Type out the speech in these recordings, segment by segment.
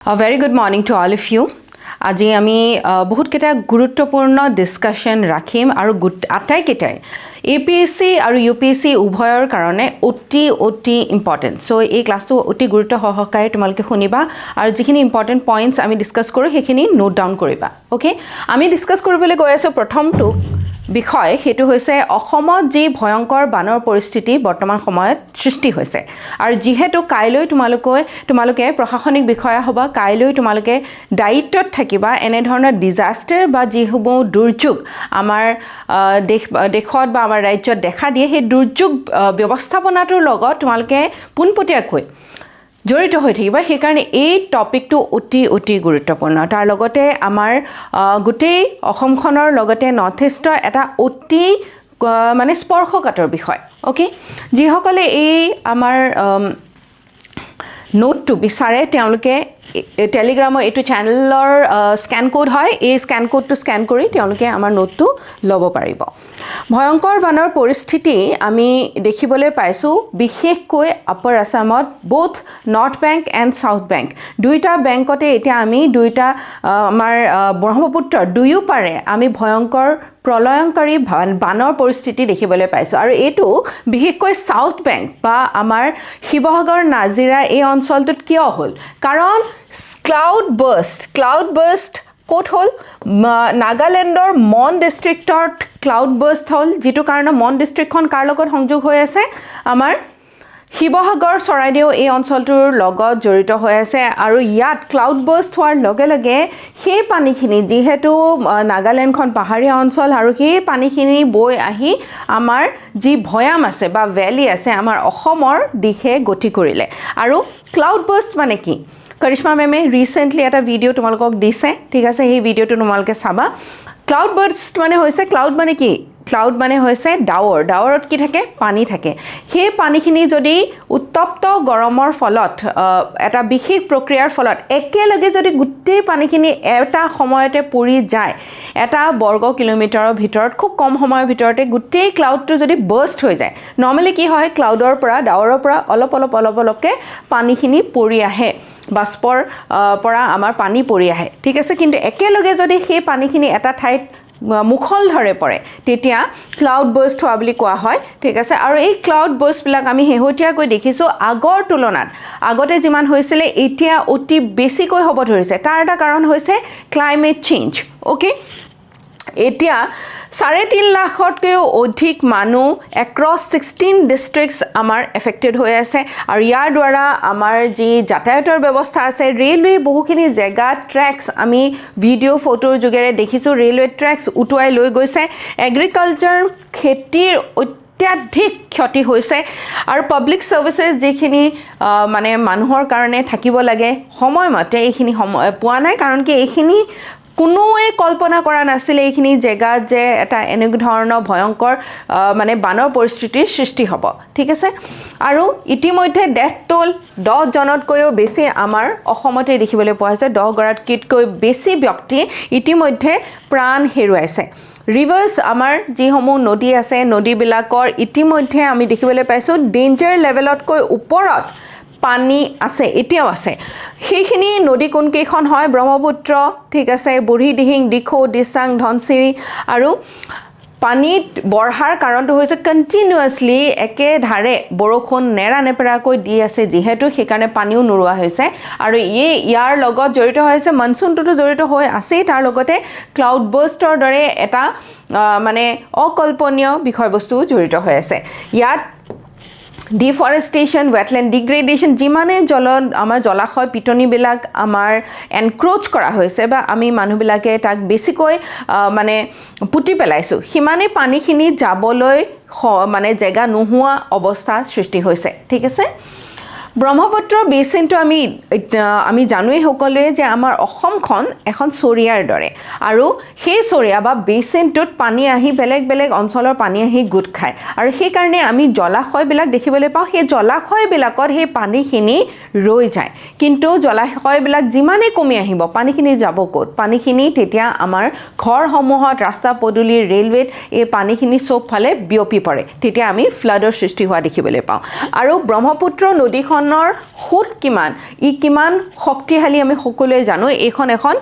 A very good morning to all of you. আজি আমি বহুত কেটা গুৰুত্বপূৰ্ণ ডিসকাশন ৰাখিম আৰু আটাইকেইটাই APSC আৰু UPSC উভয়ৰ কাৰণে অতি ইম্পৰ্টেণ্ট সো এই ক্লাছটো অতি গুৰুত্ব সহকাৰে তোমালোকে শুনিবা আৰু যিখিনি ইম্পৰ্টেণ্ট পইণ্টছ আমি ডিসকাস কৰোঁ সেইখিনি নোট ডাউন কৰিবা ওকে আমি ডিসকাস কৰিবলৈ গৈ আছো প্ৰথমটো বিষয় হেতু হৈছে অসমত যি ভয়ংকৰ বানৰ পৰিস্থিতি বৰ্তমান সময়ত সৃষ্টি হৈছে আৰু যিহেতু কাইলৈ তোমালোকে প্ৰশাসনিক বিষয়া হ'ব কাইলৈ তোমালোকে দায়িত্বত থাকিবা এনে ধৰণৰ ডিজাস্টাৰ বা যিসমূহ দুৰ্যোগ আমাৰ দেশত বা আমাৰ ৰাজ্যত দেখা দিয়ে সেই দুৰ্যোগ ব্যৱস্থাপনাটোৰ লগত তোমালোকে পোনপটীয়াকৈ জড়িত হৈ থাকিবা সেই কাৰণে এই টপিকটো অতি গুৰুত্বপূৰ্ণ তাৰ লগতে আমাৰ গোটেই অসমখনৰ লগতে নৰ্থ ইষ্টৰ এটা অতি মানে স্পৰ্শকাতৰ বিষয় ওকে যিসকলে এই আমাৰ নোটটো বিচাৰে তেওঁলোকে টেলিগ্ৰামৰ এইটো চেনেলৰ স্ক্যান কোড হয় এই স্ক্যান কোডটো স্ক্যান কৰি তেওঁলোকে আমাৰ নোটটো ল'ব পাৰিব ভয়ংকৰ বানৰ পৰিস্থিতি আমি দেখিবলৈ পাইছো বিশেষকৈ আপাৰ আসামত both north bank and south bank দুইটা বেংকতে এতিয়া আমি দুইটা আমাৰ ব্ৰহ্মপুত্ৰ দুয়ো পাৰে আমি ভয়ংকৰ প্ৰলয়ংকাৰী বানৰ পৰিস্থিতি দেখিবলৈ পাইছো আৰু এটো বিশেষকৈ সাউথ বেংক বা আমাৰ শিৱসাগৰ নাজিৰা এই অঞ্চলটোত কিয় হ'ল কাৰণ ক্লাউড বাৰ্ষ্ট কোট হল নাগালেণ্ডৰ মন ডিস্ট্ৰিক্টত ক্লাউড বাৰ্ষ্ট হল যেটো কাৰণ মন ডিস্ট্ৰিক্টখন কাৰ লগত সংযোগ হৈ আছে আমাৰ শিৱসাগৰ চৰাইদেউ এই অঞ্চলটোৰ লগত জড়িত হৈ আছে আৰু ইয়াত ক্লাউড বাৰ্ষ্ট হোৱাৰ লগে লগে সেই পানীখিনি যেহেতু নাগালেণ্ডখন পাহাৰীয়া অঞ্চল আৰু সেই পানীখিনি বৈ আহি আমাৰ যি ভয়াম আছে বা ভ্যালি আছে আমাৰ অসমৰ দিশে গতি কৰিলে আৰু ক্লাউড বাৰ্ষ্ট মানে কি কৰিশ্মা মেমে ৰিসেন্টলি এটা ভিডিও তোমালোকক দিছে ঠিক আছে এই ভিডিওটো তোমালোকে চাবা ক্লাউড বাৰ্ষ্ট মানে হৈছে ক্লাউড মানে কি ক্লাউড মানে হৈছে ডাৱৰত কি থাকে পানী থাকে সেই পানীখিনি যদি উত্তপ্ত গৰমৰ ফলত এটা বিশেষ প্ৰক্ৰিয়াৰ ফলত একেলগে যদি গোটেই পানীখিনি এটা সময়তে পৰি যায় এটা বৰ্গ কিলোমিটাৰৰ ভিতৰত খুব কম সময়ৰ ভিতৰতে গোটেই ক্লাউডটো যদি বাৰ্ষ্ট হৈ যায় নৰ্মালি কি হয় ক্লাউডৰ পৰা ডাৱৰৰ পৰা অলপকে পানীখিনি পৰি আহে বাষ্পৰ পৰা আমাৰ পানী পৰি আহে ঠিক আছে কিন্তু একেলগে যদি সেই পানীখিনি এটা ঠাইত মুখল ধৰে পৰে তেতিয়া ক্লাউড বাৰ্ষ্ট হোৱা বুলি কোৱা হয় ঠিক আছে আৰু এই ক্লাউড বাৰ্ষ্ট বিলাক আমি হেহতিয়াকৈ দেখিছো আগৰ তুলনাত আগতে যিমান হৈছিল এতিয়া অতি বেছিকৈ হ'ব ধৰিছে তাৰ এটা কাৰণ হৈছে ক্লাইমেট চেঞ্জ ওকে এতিয়া 3.5 লাখতকৈও অধিক মানুহ এক্ৰছ 16 ডিস্ট্ৰিক্টস আমাৰ এফেক্টেড হৈ আছে আৰু ইয়াৰ দ্বাৰা আমাৰ যি যাতায়াতৰ ব্যৱস্থা আছে ৰেলৱে বহুখিনি জায়গা ট্ৰেক্স আমি ভিডিও ফটোৰ যোগেৰে দেখিছো ৰেলৱে ট্ৰেক্স উটুৱাই লৈ গৈছে এগ্ৰিকালচাৰ খেতিৰ অত্যাধিক ক্ষতি হৈছে আৰু পাব্লিক সাৰ্ভিসেস যিখিনি মানে মানুহৰ কাৰণে থাকিব লাগে সময়মতে এইখিনি পোৱা নাই কাৰণ কি এইখিনি কোনোৱে কল্পনা কৰা নাছিল এইখিনি জায়গা যে এটা এনেক ধৰণৰ ভয়ংকৰ মানে বানৰ পৰিস্থিতিৰ সৃষ্টি হ'ব ঠিক আছে আৰু ইতিমধ্যে ডেথ টোল 10 জনতকৈও বেছি আমাৰ অসমতে দেখিবলৈ পোৱা হৈছে 10 গৰাকীতকৈ বেছি ব্যক্তি ইতিমধ্যে প্ৰাণ হেৰুৱাইছে ৰিভাৰ্স আমাৰ যিসমূহ নদী আছে নদীবিলাকৰ ইতিমধ্যে আমি দেখিবলৈ পাইছো ডেঞ্জাৰ লেভেলতকৈ ওপৰত পানী আছে এতিয়াও আছে সেইখিনি নদী কোন কেইখন হয় ব্ৰহ্মপুত্ৰ ঠিক আছে বুঢ়ীদিহিং দিখৌ দিচাং ধনচিৰি আৰু পানীত বঢ়াৰ কাৰণটো হৈছে কন্টিনিউয়াছলি একেধাৰে বৰষুণ নেৰানেপেৰাকৈ দি আছে যেহেতু সেইকাৰণে পানীও নুৰুৱা হৈছে আৰু ইয়াৰ লগত জড়িত হৈছে মনসুনটো জড়িত হৈ আছে তাৰ লগতে ক্লাউড বাৰ্ষ্টৰ দৰে এটা মানে অকল্পনীয় বিষয়বস্তু জড়িত হৈ আছে ইয়াত ডিফৰেষ্টেশ্যন ওয়েটল্যান্ড ডিগ্ৰেডেশ্যন যিমানে আমাৰ জলাশয় পিটনিবিলাক আমাৰ এনক্ৰোচ কৰা হৈছে বা আমি মানুহবিলাকে তাক বেছিকৈ মানে পুতি পেলাইছো সিমানে পানীখিনি যাবলৈ মানে জায়গা নোহোৱা অৱস্থা সৃষ্টি হৈছে ঠিক আছে ব্ৰহ্মপুত্ৰ বেচিনটো আমি জানোই সকলোৱে যে আমাৰ অসমখন এখন চৰিয়াৰ দৰে আৰু সেই চৰিয়া বা বেচিনটোত পানী আহি বেলেগ অঞ্চলৰ পানী আহি গুট খায় আৰু সেই কাৰণে আমি জলাশয়বিলাক দেখিবলৈ পাওঁ সেই জলাশয়বিলাকত সেই পানীখিনি ৰৈ যায় কিন্তু জলাশয়বিলাক যিমানে কমি আহিব পানীখিনি যাব ক'ত পানীখিনি তেতিয়া আমাৰ ঘৰসমূহত ৰাস্তা পদূলি ৰেলৱেত এই পানীখিনি চব ফালে বিয়পি পৰে তেতিয়া আমি ফ্লাডৰ সৃষ্টি হোৱা দেখিবলৈ পাওঁ আৰু ব্ৰহ্মপুত্ৰ নদীখন নদীখনৰ সোঁত কিমান ই কিমান শক্তিশালী আমি সকলোৱে জানো এইখন এখন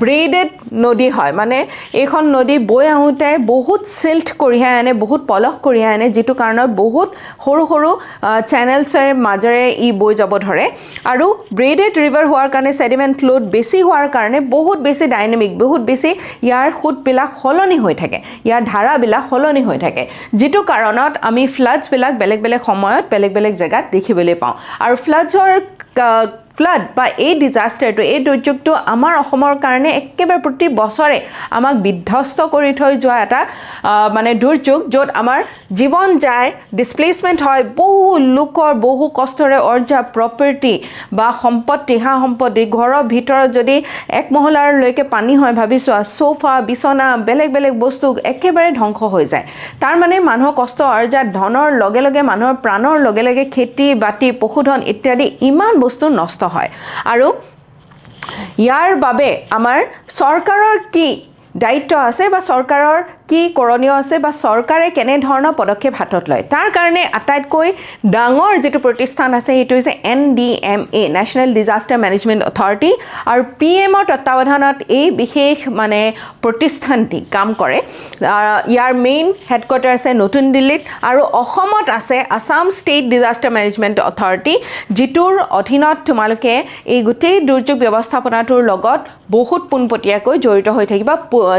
ব্ৰেডেড নদী হয় মানে এইখন নদী বৈ আহোঁতে বহুত চিল্ট কঢ়িয়াই আনে বহুত পলস কঢ়িয়াই আনে যিটো কাৰণত বহুত সৰু সৰু চেনেলছৰ মাজেৰে ই বৈ যাব ধৰে আৰু ব্ৰেডেড ৰিভাৰ হোৱাৰ কাৰণে সেডিমেন্ট লোড বেছি হোৱাৰ কাৰণে বহুত বেছি ডাইনামিক বহুত বেছি ইয়াৰ সোঁতবিলাক সলনি হৈ থাকে ইয়াৰ ধাৰাবিলাক সলনি হৈ থাকে যিটো কাৰণত আমি ফ্লাডছবিলাক বেলেগ বেলেগ সময়ত বেলেগ বেলেগ জেগাত দেখিবলৈ পাওঁ আৰু ফ্লাড বা এই ডিজাষ্টাৰটো এই দুৰ্যোগটো আমাৰ অসমৰ কাৰণে একেবাৰে প্ৰতি বছৰে আমাক বিধ্বস্ত কৰি থৈ যোৱা এটা মানে দুৰ্যোগ য'ত আমাৰ জীৱন যায় ডিছপ্লেচমেণ্ট হয় বহু লোকৰ বহু কষ্টৰে অৰ্জা প্ৰপাৰ্টি বা সম্পত্তি সা সম্পত্তি ঘৰৰ ভিতৰত যদি এক মহলালৈকে পানী হয় ভাবিছোৱা সোফা বিছনা বেলেগ বেলেগ বস্তু একেবাৰে ধ্বংস হৈ যায় তাৰ মানে মানুহৰ কষ্ট অৰ্জা ধনৰ লগে লগে মানুহৰ প্ৰাণৰ লগে লগে খেতি বাতি পশুধন ইত্যাদি ইমান বস্তু নষ্ট হয় আৰু ইয়াৰ বাবে আমাৰ চৰকাৰৰ কি দায়িত্ব আছে বা চৰকাৰৰ কি কৰণীয় আছে বা চৰকাৰে কেনে ধৰণৰ পদক্ষেপ হাতত লয় তাৰ কাৰণে আটাইতকৈ ডাঙৰ যেটো প্ৰতিষ্ঠান আছে হেতু হৈছে NDMA national disaster management authority আৰু PMৰ তত্ত্বাৱধানত এই বিশেষ মানে প্ৰতিষ্ঠানটি কাম কৰে ইয়াৰ মেইন হেডকোৱাৰ্টাৰ আছে নতুন দিল্লীত আৰু অসমত আছে Assam state disaster management authority যিটোৰ অধীনত তোমালোকে এই গোটেই দুৰ্যোগ ব্যৱস্থাপনাটোৰ লগত বহুত পোনপটীয়াকৈ জড়িত হৈ থাকিবা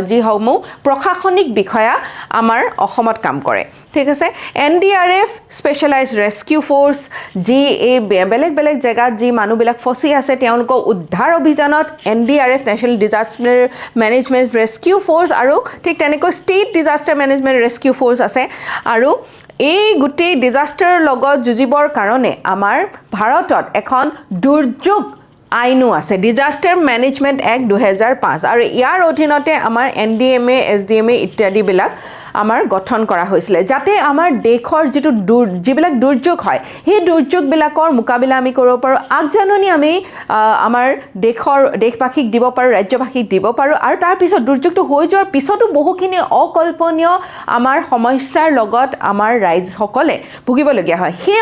যিসমূহ প্ৰশাসনিক বিষয়া আমাৰ অসমত কাম কৰে ঠিক আছে NDRF স্পেশালাইজ ৰেস্কিউ ফোৰ্স যি এই বেলেগ বেলেগ জেগাত যি মানুহবিলাক ফসি আছে তেওঁলোকক উদ্ধাৰ অভিযানত NDRF national disaster management rescue force আৰু ঠিক তেনেকৈ state disaster management rescue force আছে আৰু এই গোটেই ডিজাষ্টাৰৰ লগত যুঁজিবৰ কাৰণে আমাৰ ভাৰতত এখন দুৰ্যোগ আইনো আছে ডিজাষ্টাৰ মেনেজমেণ্ট এক্ট 2005 আৰু ইয়াৰ অধীনতে আমাৰ NDMA SDMA ইত্যাদিবিলাক আমাৰ গঠন কৰা হৈছিল যাতে আমাৰ দেশৰ যেটো যিবিলাক দুৰ্যোগ হয় সেই দুৰ্যোগবিলাকৰ মোকাবিলা আমি কৰিব পাৰো আগজাননী আমি আমাৰ দেশবাসীক দিব পাৰো ৰাজ্যবাসীক দিব পাৰো আৰু তাৰ পিছত দুৰ্যোগটো হৈ যোৱাৰ পিছতো বহুখিনি অকল্পনীয় আমাৰ সমস্যাৰ লগত আমাৰ ৰাইজসকলে ভুগিবলগীয়া হয় সেই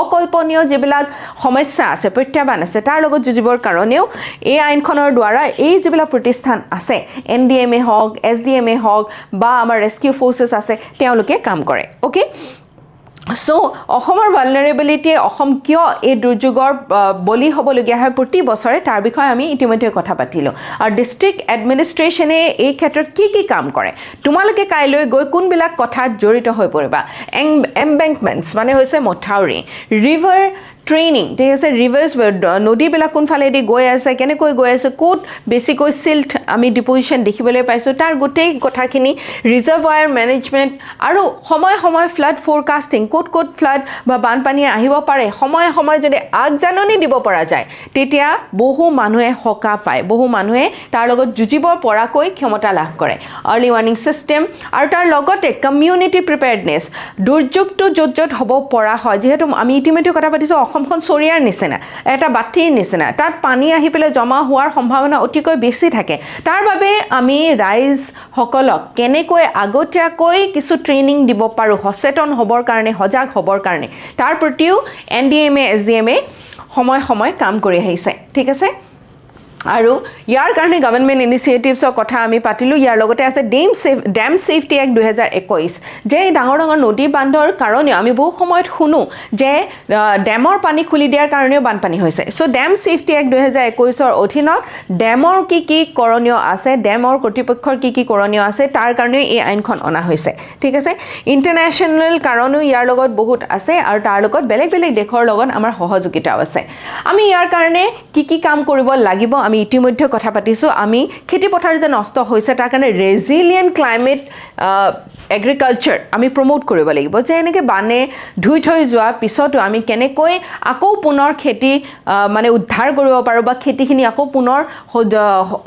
অকল্পনীয় যিবিলাক সমস্যা আছে প্ৰত্যাহ্বান আছে তাৰ লগত যুঁজিবৰ কাৰণেও এই আইনখনৰ দ্বাৰা এই যিবিলাক প্ৰতিষ্ঠান আছে NDMA হওক SDMA হওক বা আমাৰ ৰেস্কিউ ফোৰ্সেছ আছে তেওঁলোকে কাম কৰে ওকে সো অসমৰ ভালনাৰেবিলিটি অসম কিয় এই দুৰ্যোগৰ বলি হ'বলগীয়া হয় প্ৰতি বছৰে তাৰ বিষয়ে আমি ইতিমধ্যে কথা পাতিলো আৰু ডিস্ট্ৰিক্ট এডমিনিষ্ট্ৰেশ্যনে এই ক্ষেত্ৰত কি কাম কৰে তোমালোকে কাইলৈ গৈ কোনবিলাক কথাত জড়িত হৈ পৰিবা এম্বেংকমেণ্টছ মানে হৈছে মথাউৰি ৰিভাৰ ট্ৰেইনিং ঠিক আছে ৰিভাৰ্ছ নদীবিলাক কোনফালেদি গৈ আছে কেনেকৈ গৈ আছে ক'ত বেছিকৈ চিল্ট আমি ডিপজিশ্যন দেখিবলৈ পাইছোঁ তাৰ গোটেই কথাখিনি ৰিজাৰ্ভায়াৰ মেনেজমেণ্ট আৰু সময় ফ্লাড ফৰকাষ্টিং ক'ত ফ্লাড বা বানপানী আহিব পাৰে সময় যদি আগজাননী দিব পৰা যায় তেতিয়া বহু মানুহে সকাহ পায় বহু মানুহে তাৰ লগত যুঁজিব পৰাকৈ ক্ষমতা লাভ কৰে আৰ্লি ৱাৰ্নিং চিষ্টেম আৰু তাৰ লগতে কমিউনিটি প্ৰিপেয়াৰ্ডনেছ দুৰ্যোগটো য'ত হ'ব পৰা হয় যিহেতু আমি ইতিমধ্যে কথা পাতিছোঁ অসমখন চৰিয়াৰ নিচিনা এটা বাতিৰ নিচিনা তাত পানী আহি পেলাই জমা হোৱাৰ সম্ভাৱনা অতিকৈ বেছি থাকে তাৰ বাবে আমি ৰাইজসকলক কেনেকৈ আগতীয়াকৈ কিছু ট্ৰেইনিং দিব পাৰোঁ সচেতন হ'বৰ কাৰণে সজাগ হ'বৰ কাৰণে তাৰ প্ৰতিও NDMA SDMA সময় কাম কৰি আহিছে ঠিক আছে আৰু ইয়াৰ কাৰণে গভৰ্ণমেণ্ট ইনিচিয়েটিভছৰ কথা আমি পাতিলো ইয়াৰ লগতে আছে ডেম সেফটি এক্ট 2021 যে ডাঙৰ নদী বান্ধৰ কাৰণে আমি বহু সময়ত শুনো যে ডেমৰ পানী খুলি দিয়াৰ কাৰণেও বানপানী হৈছে সো ডেম সেফটি এক্ট 2021ৰ অধীনত ডেমৰ কি কৰণীয় আছে ডেমৰ কৰ্তৃপক্ষৰ কি কৰণীয় আছে তাৰ কাৰণে এই আইনখন অনা হৈছে ঠিক আছে ইন্টাৰনেশ্যনেল কাৰণেও ইয়াৰ লগত বহুত আছে আৰু তাৰ লগত বেলেগ দেশৰ লগত আমাৰ সহযোগিতাও আছে আমি ইয়াৰ কাৰণে কি কাম কৰিব লাগিব আমি ইতিমধ্যে কথা পাতিছোঁ আমি খেতি পথাৰ যে নষ্ট হৈছে তাৰ কাৰণে ৰেজিলিয়েন্ট ক্লাইমেট এগ্ৰিকালচাৰ আমি প্ৰমোট কৰিব লাগিব যে এনেকৈ বানে ধুই থৈ যোৱা পিছতো আমি কেনেকৈ আকৌ পুনৰ খেতি মানে উদ্ধাৰ কৰিব পাৰোঁ বা খেতিখিনি আকৌ পুনৰ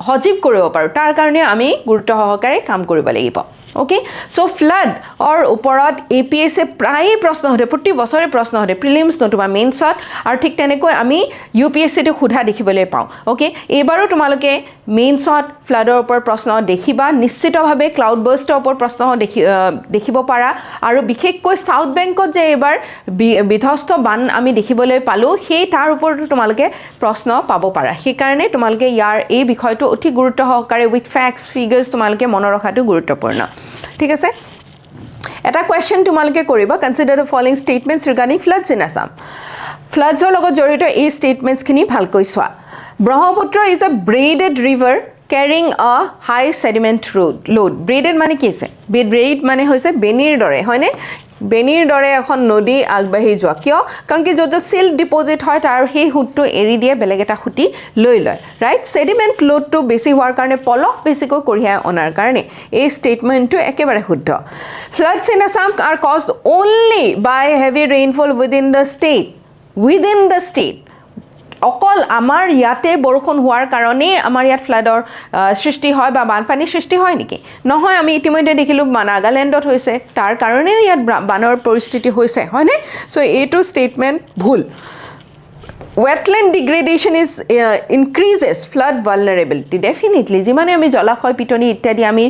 সজীৱ কৰিব পাৰোঁ তাৰ কাৰণে আমি গুৰুত্ব সহকাৰে কাম কৰিব লাগিব ओके सो फ्लड और ऊपरत APSC प्राय प्रश्न होते प्रति बছৰে प्रश्न होते प्रिलिम्स नतुबा मेन्सत और ठीक तेनेকৈ আমি UPSC টো खुधा দেখিবলৈ পাও ओके এবাৰো তোমালোকে মেন্সত ফ্লাডৰ ওপৰ প্ৰশ্ন দেখিবা নিশ্চিতভাৱে ক্লাউড বাৰ্ষ্টৰ ওপৰ প্ৰশ্ন দেখিব পাৰা আৰু বিশেষকৈ সাউথ বেংকত যে এবাৰ বিধ্বস্ত বান আমি দেখিবলৈ পালো সেই তাৰ ওপৰতো তোমালোকে প্ৰশ্ন পাব পাৰা সেই কাৰণে তোমালোকে ইয়াৰ এই বিষয়টো অতি গুৰুত্ব সহকাৰে উইথ ফ্যাক্টস ফিগাৰস তোমালোকে মন ৰখাটো গুৰুত্বপূৰ্ণ ঠিক আছে এটা কোৱেশ্চন তোমালোকে কৰিবা consider the following statements regarding floods in Assam ফ্লাডছৰ লগত জড়িত এই স্টেটমেন্টস খিনি ভালকৈ চোৱা Brahmaputra is a braided river carrying a high sediment load. Braided মানে কি আছে? Braid মানে হৈছে বেনিৰ দৰে হয়নে? বেনিৰ দৰে এখন নদী আগবাঢ়ি যোৱা কিয়? কাৰণ কি যত সিল্ট ডিপোজিট হয় তাৰ সেই হুটটো এৰি দিয়ে বেলেগ এটা হুটি লৈ লয় ৰাইট সেডিমেন্ট লোডটো বেছি হোৱাৰ কাৰণে পলক বেছিকৈ কঢ়িয়াই অনাৰ কাৰণে এই স্টেটমেন্টটো একেবাৰে শুদ্ধ Floods in Assam are caused only by heavy rainfall within the state অকল আমাৰ ইয়াতে বৰষুণ হোৱাৰ কাৰণে আমাৰ ইয়াত ফ্লাডৰ সৃষ্টি হয় বা বানপানী সৃষ্টি হয় নেকি নহয় আমি ইতিমধ্যে দেখিলো নাগালেণ্ডত হৈছে তাৰ কাৰণে ইয়াত বানৰ পৰিস্থিতি হৈছে হয়নে সো এইটো স্টেটমেন্ট ভুল Wetland degradation increases flood vulnerability. Definitely, যিমানে আমি জলাশয় পিটনি ইত্যাদি আমি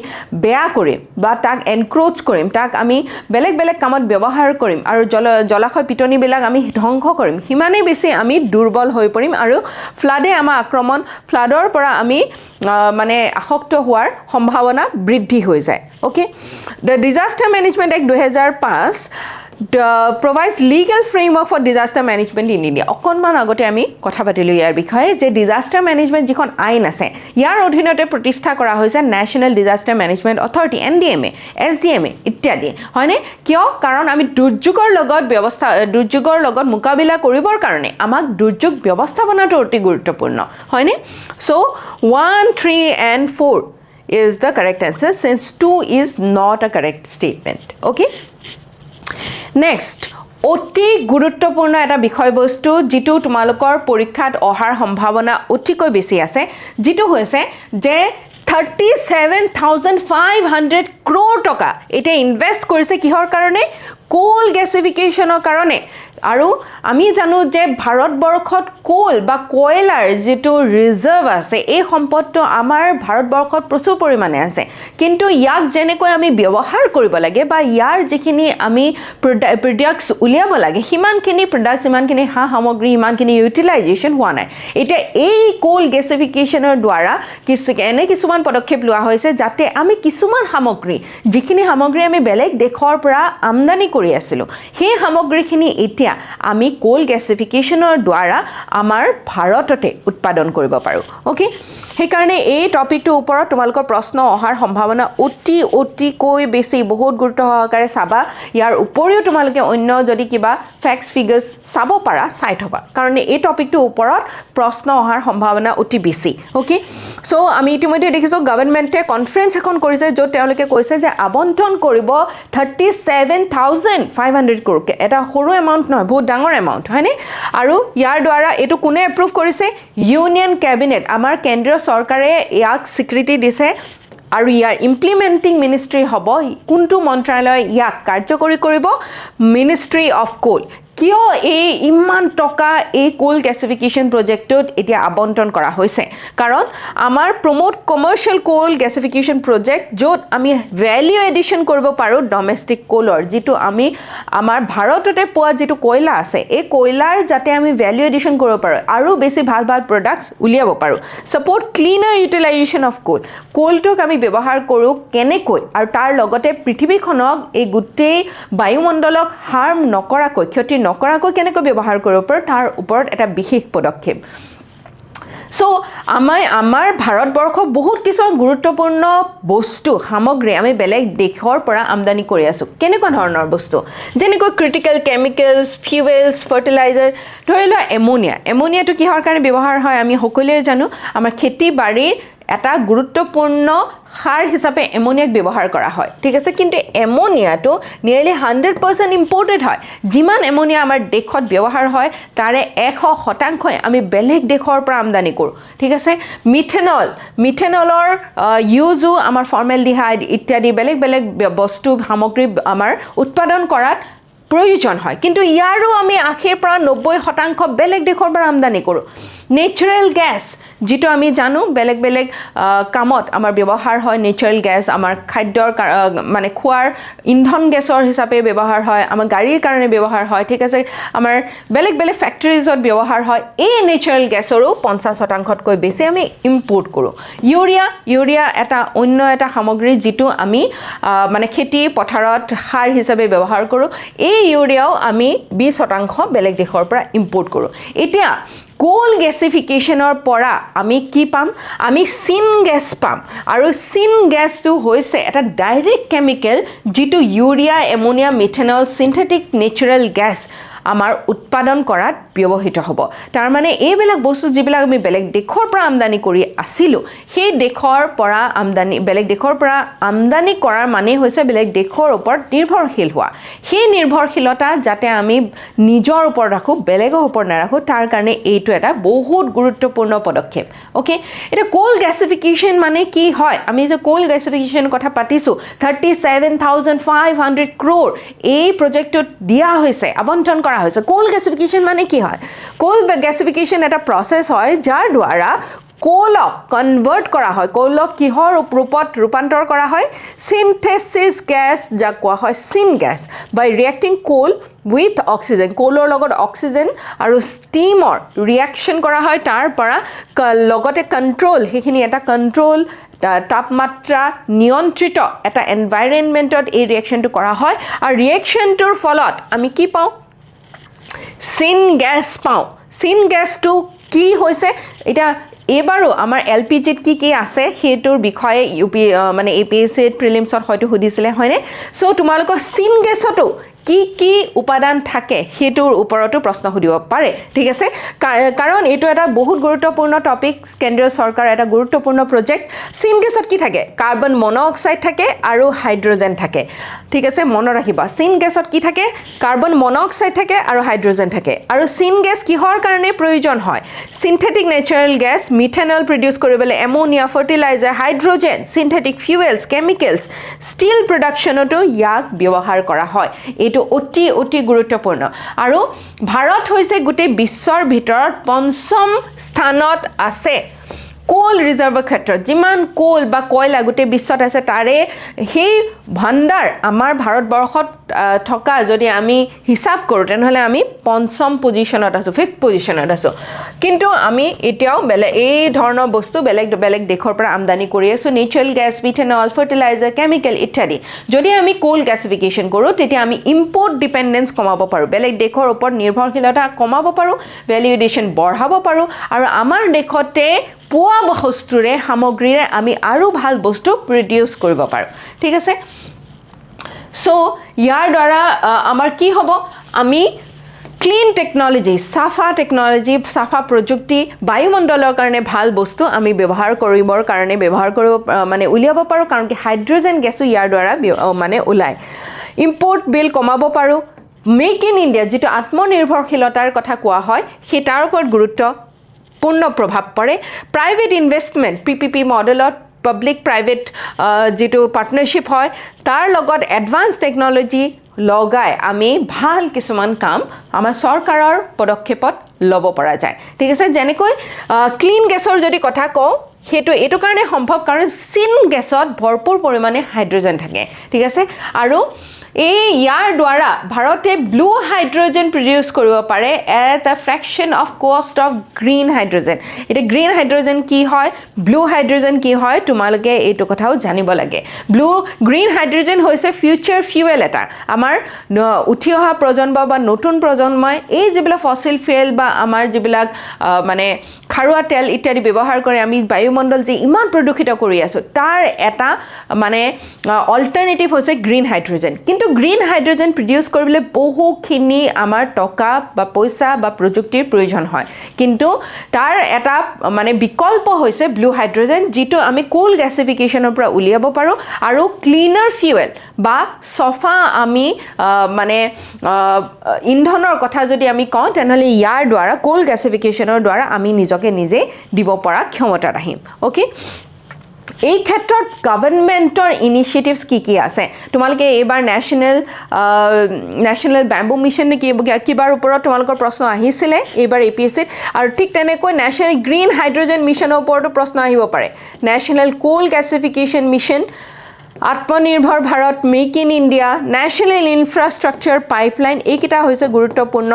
বেয়া কৰিম বা তাক এনক্ৰোচ কৰিম তাক আমি বেলেগ বেলেগ কামত ব্যৱহাৰ কৰিম আৰু জলাশয় পিটনি বিলাক আমি ধ্বংস কৰিম সিমানে বেছি আমি দুৰ্বল হৈ পৰিম আৰু ফ্লাডে আমাৰ আক্ৰমণ ফ্লাডৰ পৰা আমি মানে আসক্ত হোৱাৰ সম্ভাৱনা বৃদ্ধি হৈ যায় okay The Disaster Management Act 2005 provides legal framework for disaster management in India. অকনমান আগতে আমি কথা পাতিলো ইয়াৰ বিষয়ে যে ডিজাস্টাৰ মেনেজমেন্ট যিখন আইন আছে ইয়াৰ অধীনতে প্ৰতিষ্ঠা কৰা হৈছে national disaster management authority NDMA SDMA ইত্যাদি হয়নে কিয় কাৰণ আমি দুৰ্যোগৰ লগত মোকাবিলা কৰিবৰ কাৰণে আমাক দুৰ্যোগ ব্যৱস্থাপনাটো অতি গুৰুত্বপূৰ্ণ হয়নে so 1 3 and 4 is the correct answer since 2 is not a correct statement okay Next, অতি গুৰুত্বপূৰ্ণ এটা বিষয়বস্তু যেটো তোমালোকৰ পৰীক্ষাত অহাৰ সম্ভাৱনা অতিকৈ বেছি আছে যেটো হৈছে যে 37,500 crore টকা এটা ইনভেস্ট কৰিছে কিহৰ কাৰণে কোল গ্যাসিফিকেশনৰ কাৰণে আৰু আমি জানো যে ভাৰতবৰ্ষত কোল বা কয়লাৰ যেটো ৰিজাৰ্ভ আছে এই সম্পদটো আমাৰ ভাৰতবৰ্ষত প্ৰচুৰ পৰিমাণে আছে কিন্তু ইয়াক যেনেকৈ আমি ব্যৱহাৰ কৰিব লাগে বা ইয়াৰ যিখিনি আমি প্ৰডাক্টস উলিয়াব লাগে হিমানখিনি প্ৰডাক্টস হিমানখিনি সামগ্ৰী হিমানখিনি ইউটিলাইজেশন হোৱা নাই এটা এই কোল গ্যাসিফিকেশনৰ দ্বাৰা কিছুমান পদক্ষেপ লোৱা হৈছে যাতে আমি কিছুমান সামগ্ৰী যিখিনি সামগ্ৰী আমি বেলেগ দেশৰ পৰা আমদানি কৰি আছিল সেই সামগ্ৰীখিনি এতিয়া আমি কোল গ্যাসিফিকেশনৰ দ্বাৰা আমাৰ ভাৰততে উৎপাদন কৰিব পাৰো ওকে সেই কাৰণে এই টপিকটো ওপৰত তোমালোকৰ প্ৰশ্ন অহাৰ সম্ভাৱনা অতি কৈ বেছি বহুত গুৰুত্ব সহকাৰে চাবা ইয়াৰ উপৰিও তোমালোকে অন্য যদি কিবা ফ্যাক্টস ফিগাৰস চাব পাৰা চাই থবা কাৰণ এই টপিকটো ওপৰত প্ৰশ্ন অহাৰ সম্ভাৱনা অতি বেছি ওকে সো আমি ইতিমধ্যে দেখিছো গভৰ্ণমেণ্টে কনফাৰেন্স এখন কৰিছে য'ত তেওঁলোকে কৈছে যে আবণ্টন কৰিব 37,500 crore এটা সৰু এমাউন্ট নহয় বহুত ডাঙৰ এমাউন্ট হয়নে আৰু ইয়াৰ দ্বাৰা এটো কোনে এপ্ৰুভ কৰিছে ইউনিয়ন ক্যাবিনেট আমাৰ কেন্দ্ৰীয় চৰকাৰে ইয়াক স্বীকৃতি দিছে আৰু ইয়াৰ ইমপ্লিমেন্টিং মিনিষ্ট্ৰি হ'ব কোনটো মন্ত্ৰালয় ইয়াক কাৰ্যকৰী কৰিব মিনিষ্ট্ৰি অফ কোল কিয় এই ইমান টকা এই কোল গ্যাসিফিকেশন প্ৰজেক্টত এতিয়া আবণ্টন কৰা হৈছে কাৰণ আমাৰ প্ৰমোট কমাৰ্শিয়াল কোল গ্যাসিফিকেশন প্ৰজেক্ট য'ত আমি ভ্যালু এডিশন কৰিব পাৰো ডমেষ্টিক কোলৰ যেটো আমি আমাৰ ভাৰততে পোৱা যেটো কয়লা আছে এই কয়লাৰ যাতে আমি ভ্যালু এডিশন কৰিব পাৰো আৰু বেছি ভাল প্ৰডাক্টস উলিয়াব পাৰো support cleaner utilization of coal কোলটোক আমি ব্যৱহাৰ কৰো কেনেকৈ আৰু তাৰ লগতে পৃথিৱীখনক এই গুটেই বায়ুমণ্ডলক হাৰ্ম নকৰাকৈ ক্ষতি নকৰাকৈ কেনেকৈ ব্যৱহাৰ কৰিব পাৰো তাৰ ওপৰত এটা বিশেষ পদক্ষেপ সো আমাৰ ভাৰতবৰ্ষ বহুত কিছু গুৰুত্বপূৰ্ণ বস্তু সামগ্ৰী আমি বেলেগ দেশৰ পৰা আমদানি কৰি আছো কেনেকুৱা ধৰণৰ বস্তু যেনেকৈ ক্ৰিটিক্যাল কেমিক্যালছ ফিউয়েলছ ফাৰ্টিলাইজাৰ ধৰি লোৱা এমোনিয়াটো কিহৰ কাৰণে ব্যৱহাৰ হয় আমি সকলোৱে জানো আমাৰ খেতি বাৰীৰ এটা গুৰুত্বপূৰ্ণ সাৰ হিচাপে এমনিয়াক ব্যৱহাৰ কৰা হয় ঠিক আছে কিন্তু এমনিয়াটো নিয়াৰলি 100% ইম্পৰ্টেড হয় যিমান এমনিয়া আমাৰ দেশত ব্যৱহাৰ হয় তাৰে 100% আমি বেলেগ দেশৰ পৰা আমদানি কৰোঁ ঠিক আছে মিথেনলৰ ইউজো আমাৰ ফৰ্মেলডিহাইড ইত্যাদি বেলেগ বেলেগ বস্তু সামগ্ৰী আমাৰ উৎপাদন কৰাত প্ৰয়োজন হয় কিন্তু ইয়াৰো আমি 80 পৰা 90% বেলেগ দেশৰ পৰা আমদানি কৰোঁ নেচাৰেল গেছ যেটো আমি জানো বেলেগ বেলেগ কামত আমাৰ ব্যৱহাৰ হয় নেচাৰেল গেছ আমাৰ খাদ্যৰ মানে খোৱাৰ ইন্ধন গেছৰ হিচাপে ব্যৱহাৰ হয় আমাৰ গাড়ীৰ কাৰণে ব্যৱহাৰ হয় ঠিক আছে আমাৰ বেলেগ বেলেগ ফ্যাক্টৰীজত ব্যৱহাৰ হয় এই নেচাৰেল গেছৰো 50%তকৈ বেছি আমি ইম্পোৰ্ট কৰোঁ ইউৰিয়া এটা অন্য এটা সামগ্ৰী যেটো আমি মানে খেতি পথাৰত সাৰ হিচাপে ব্যৱহাৰ কৰোঁ এই ইউৰিয়াও আমি 20% বেলেগ দেশৰ পৰা ইম্পোৰ্ট কৰোঁ এতিয়া কোল গেছিফিকেশনৰ পৰা আমি কি পাম আমি সিন গেছ পাম আৰু সিন গেছটো হৈছে এটা ডাইৰেক্ট কেমিকেল যেটো urea ammonia methanol synthetic natural gas আমাৰ উৎপাদন কৰাত ব্যৱহৃত হ'ব তাৰ মানে এইবিলাক বস্তু যিবিলাক আমি বেলেগ দেশৰ পৰা আমদানি কৰি আছিলো সেই দেশৰ পৰা আমদানি বেলেগ দেশৰ পৰা আমদানি কৰাৰ মানে হৈছে বেলেগ দেশৰ ওপৰত নিৰ্ভৰশীল হোৱা সেই নিৰ্ভৰশীলতা যাতে আমি নিজৰ ওপৰত ৰাখো বেলেগৰ ওপৰত নাৰাখো তাৰ কাৰণে এইটো এটা বহুত গুৰুত্বপূৰ্ণ পদক্ষেপ ওকে এটা কোল গ্যাসিফিকেশন মানে কি হয় আমি যে কোল গ্যাসিফিকেশন কথা পাতিছো 37500 crore এই প্ৰজেক্টত দিয়া হৈছে আবণ্টন কৰা হৈছে কোল গ্যাসিফিকেশন মানে কি হয় কোল গ্যাসিফিকেশন এটা প্ৰসেস হয় যাৰ দ্বাৰা কোলক কনভাৰ্ট কৰা হয় কোলক কিহৰ ৰূপত ৰূপান্তৰ কৰা হয় সিনথেসিস গ্যাস যা কোৱা হয় syn gas by reacting coal with oxygen কোলৰ লগত অক্সিজেন আৰু ষ্টিমৰ ৰিএকশন কৰা হয় তাৰ পৰা লগতে কন্ট্ৰোল হেখিনি এটা কন্ট্ৰোল তাপমাত্ৰা নিয়ন্ত্ৰিত এটা এনভায়ৰনমেন্টত এই ৰিএকশনটো কৰা হয় আৰু ৰিএকশনটোৰ ফলত আমি কি পাওঁ সিন গ্যাস পাওঁ সিন গ্যাসটো কি হৈছে এটা এবাৰো আমাৰ এলপিজিত কি আছে হেতুৰ বিষয়ে ইউপি মানে এপিএসসি প্ৰিলিমছত হয়তো সুধিছিলে হয়নে সো তোমালোকৰ সিন গেছটো কি উপাদান থাকে হেতুৰ ওপৰতো প্ৰশ্ন সুধিব পাৰে ঠিক আছে কাৰণ এটো এটা বহুত গুৰুত্বপূৰ্ণ টপিক কেন্দ্ৰীয় চৰকাৰ এটা গুৰুত্বপূৰ্ণ প্ৰজেক্ট সিন গেছত কি থাকে কাৰ্বন মনোক্সাইড থাকে আৰু হাইড্ৰোজেন থাকে ঠিক আছে মনত ৰাখিবা সিন গেছত কি থাকে কাৰ্বন মনোক্সাইড থাকে আৰু হাইড্ৰোজেন থাকে আৰু সিন গেছ কিহৰ কাৰণে প্ৰয়োজন হয় synthetic natural gas methanol produce কৰিবলৈ ammonia fertilizer hydrogen synthetic fuels chemicals steel প্ৰডাকশনতো ইয়াক ব্যৱহাৰ কৰা হয় এটো অতি গুৰুত্বপূৰ্ণ আৰু ভাৰত হৈছে গোটেই বিশ্বৰ ভিতৰত পঞ্চম স্থানত আছে কোল ৰিজাৰ্ভৰ ক্ষেত্ৰত যিমান কোল বা কয়লা গোটেই বিশ্বত আছে তাৰে সেই ভাণ্ডাৰ আমাৰ ভাৰতবৰ্ষত থকা যদি আমি হিসাব কৰোঁ তেনেহলে আমি পঞ্চম পজিশনত আছো 5th পজিশনত আছো কিন্তু আমি এতিয়াও এই ধৰণৰ বস্তু বেলেগ দেশৰ পৰা আমদানি কৰি আছো natural gas methanol fertiliser chemical ইত্যাদি যদি আমি কোল গ্যাসিফিকেশন কৰোঁ তেতিয়া আমি ইম্পোৰ্ট ডিপেন্ডেন্স কমাব পাৰো বেলেগ দেশৰ ওপৰত নিৰ্ভৰশীলতা কমাব পাৰো ভ্যালু এডিশন বঢ়াব পাৰো আৰু আমাৰ দেশতে পোৱা বস্তুৰে সামগ্ৰীৰে আমি আৰু ভাল বস্তু প্ৰডিউস কৰিব পাৰো ঠিক আছে সো ইয়াৰ দ্বাৰা আমাৰ কি হ'ব আমি ক্লিন টেকনলজি সাফা প্ৰযুক্তি বায়ুমণ্ডলৰ কাৰণে ভাল বস্তু আমি ব্যৱহাৰ কৰিবৰ কাৰণে মানে উলিয়াব পাৰো কাৰণ কি হাইড্ৰোজেন গেছও ইয়াৰ দ্বাৰা মানে ওলাই ইম্পোৰ্ট বিল কমাব পাৰো মেক ইন ইণ্ডিয়া যেটো আত্মনিৰ্ভৰশীলতাৰ কথা কোৱা হয় সেই তাৰ ওপৰত গুৰুত্বপূৰ্ণ প্ৰভাৱ পৰে প্ৰাইভেট ইনভেষ্টমেন্ট পিপিপি মডেলত পাব্লিক প্ৰাইভেট যেটো পাৰ্টনাৰশ্বিপ হয় তাৰ লগত এডভান্স টেকনলজি লগাই আমি ভাল কিছুমান কাম আমাৰ চৰকাৰৰ পদক্ষেপত লব পৰা যায় ঠিক আছে যেনেকৈ ক্লিন গেছৰ যদি কথা কওঁ হেতু এটো কাৰণে সম্ভৱ কাৰণ সিন গেছত ভৰপুৰ পৰিমাণে হাইড্ৰোজেন থাকে ঠিক আছে আৰু এই ইয়াৰ দ্বাৰা ভাৰতে ব্লু হাইড্ৰোজেন প্ৰডিউস কৰিব পাৰে at a fraction of cost of green hydrogen এটা গ্ৰীন হাইড্ৰোজেন কি হয় ব্লু হাইড্ৰোজেন কি হয় তোমালোকে এইটো কথাও জানিব লাগে গ্ৰীন হাইড্ৰোজেন হৈছে ফিউচাৰ ফুয়েল এটা আমাৰ উঠি অহা প্ৰজন্ম বা নতুন প্ৰজন্মই এই যিবিলাক ফসিল ফুয়েল বা আমাৰ যিবিলাক মানে খাৰুৱা তেল ইত্যাদি ব্যৱহাৰ কৰি আমি বায়ুমণ্ডল যে ইমান প্ৰদূষিত কৰি আছো তাৰ এটা মানে অল্টাৰনেটিভ হৈছে গ্ৰীন হাইড্ৰোজেন কিন্তু কিন্তু গ্ৰীণ হাইড্ৰজেন প্ৰডিউচ কৰিবলৈ বহুখিনি আমাৰ টকা বা পইচা বা প্ৰযুক্তিৰ প্ৰয়োজন হয় কিন্তু তাৰ এটা মানে বিকল্প হৈছে ব্লু হাইড্ৰজেন যিটো আমি কোল গেছিফিকেশ্যনৰ পৰা উলিয়াব পাৰোঁ আৰু ক্লিনাৰ ফিউৱেল বা চফা আমি মানে ইন্ধনৰ কথা যদি আমি কওঁ তেনেহ'লে ইয়াৰ দ্বাৰা কোল গেছিফিকেশ্যনৰ দ্বাৰা আমি নিজকে নিজে দিব পৰা ক্ষমতা ৰাখিম অ'কে এই ক্ষেত্ৰত গভৰ্ণমেণ্টৰ ইনিচিয়েটিভছ কি আছে তোমালোকে এইবাৰ নেশ্যনেল বেম্বু মিছন নে কিবাৰ ওপৰত তোমালোকৰ প্ৰশ্ন আহিছিলে এইবাৰ APSCত আৰু ঠিক তেনেকৈ নেশ্যনেল গ্ৰীণ হাইড্ৰজেন মিছনৰ ওপৰতো প্ৰশ্ন আহিব পাৰে নেশ্যনেল কোল গেছিফিকেশ্যন মিছন আত্মনিৰ্ভৰ Bharat make in India national infrastructure pipeline এইকেইটা হৈছে গুৰুত্বপূৰ্ণ